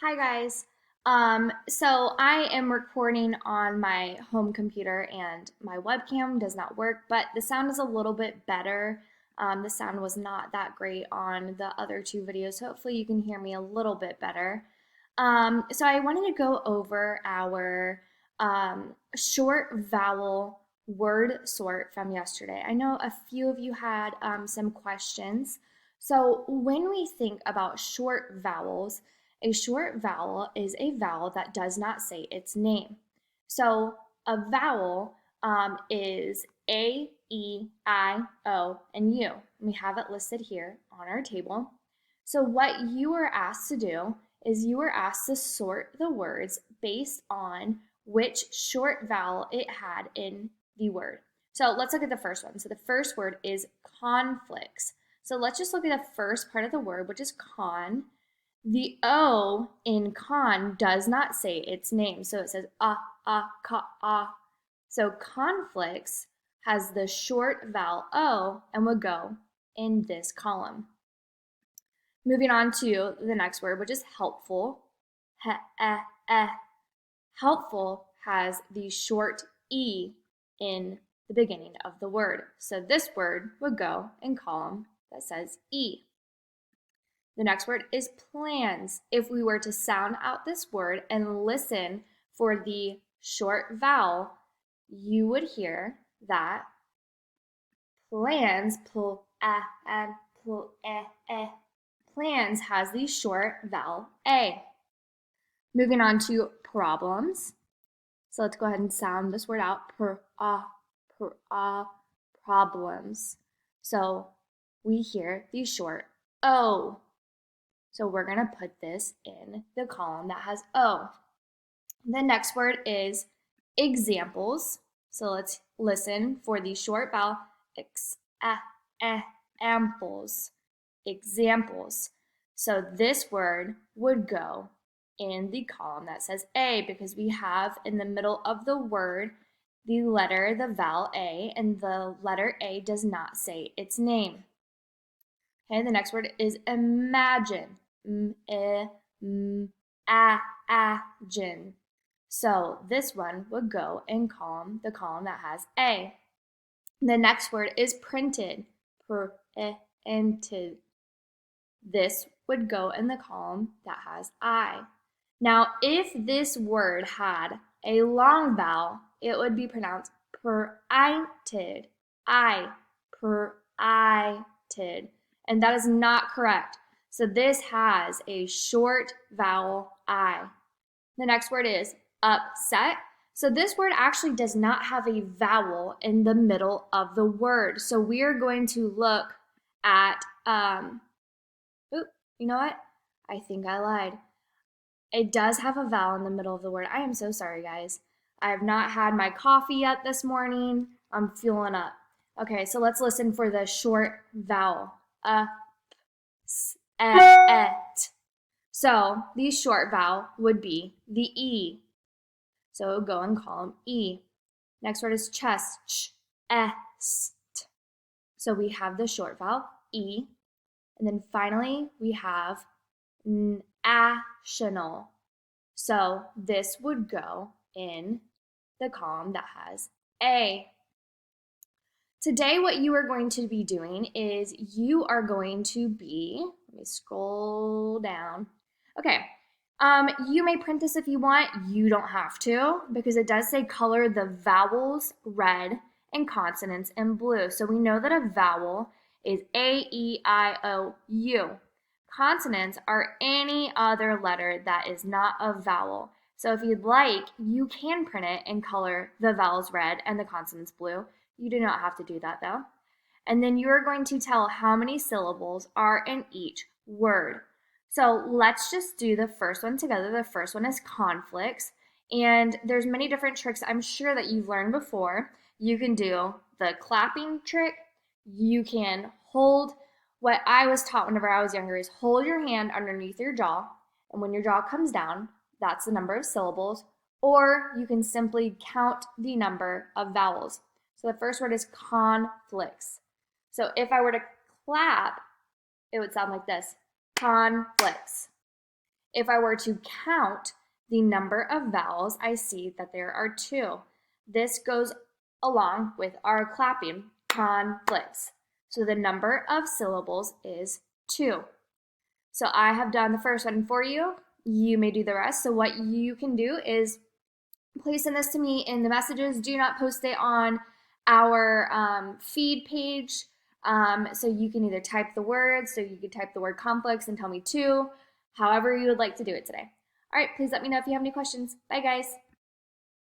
Hi guys. So I am recording on my home computer and my webcam does not work, but the sound is a little bit better. The sound was not that great on the other two videos, so hopefully you can hear me a little bit better. So I wanted to go over our short vowel word sort from yesterday. I know a few of you had some questions. So when we think about short vowels, a short vowel is a vowel that does not say its name. So a vowel is A, E, I, O, and U. We have it listed here on our table. So what you are asked to do is you are asked to sort the words based on which short vowel it had in the word. So let's look at the first one. So the first word is conflicts. So let's just look at the first part of the word, which is con. The O in con does not say its name. So it says ka, ah. So conflicts has the short vowel O and would go in this column. Moving on to the next word, which is helpful. Helpful has the short E in the beginning of the word. So this word would go in column that says E. The next word is plans. If we were to sound out this word and listen for the short vowel, you would hear that plans, plans has the short vowel A. Moving on to problems. So let's go ahead and sound this word out. Problems. So we hear the short O. So we're going to put this in the column that has O. The next word is examples. So let's listen for the short vowel examples. Examples. So this word would go in the column that says A because we have in the middle of the word the letter, the vowel A, and the letter A does not say its name. Okay, the next word is imagine. Imagine. So this one would go in the column that has A. The next word is printed. Printed. This would go in the column that has I. Now, if this word had a long vowel, it would be pronounced printed. Printed. And that is not correct. So this has a short vowel I. The next word is upset. So this word actually does not have a vowel in the middle of the word. So we are going to look at, you know what? I think I lied. It does have a vowel in the middle of the word. I am so sorry, guys. I have not had my coffee yet this morning. I'm fueling up. Okay, so let's listen for the short vowel. Et. So the short vowel would be the E. So go in column E. Next word is chest. Est. So we have the short vowel E. And then finally we have national. So this would go in the column that has A. Today, what you are going to be doing is you are going to be, let me scroll down. Okay, you may print this if you want. You don't have to because it does say color the vowels red and consonants in blue. So we know that a vowel is A, E, I, O, U. Consonants are any other letter that is not a vowel. So if you'd like, you can print it and color the vowels red and the consonants blue. You do not have to do that though. And then you're going to tell how many syllables are in each word. So let's just do the first one together. The first one is conflicts. And there's many different tricks I'm sure that you've learned before. You can do the clapping trick. You can hold, what I was taught whenever I was younger is hold your hand underneath your jaw. And when your jaw comes down, that's the number of syllables. Or you can simply count the number of vowels. So the first word is conflicts. So if I were to clap, it would sound like this, conflicts. If I were to count the number of vowels, I see that there are 2. This goes along with our clapping, conflicts. So the number of syllables is 2. So I have done the first one for you. You may do the rest. So what you can do is please send this to me in the messages. Do not post it on our feed page. So you can either type the words, so you could type the word conflicts and tell me 2, however you would like to do it today. All right, please let me know if you have any questions. Bye, guys.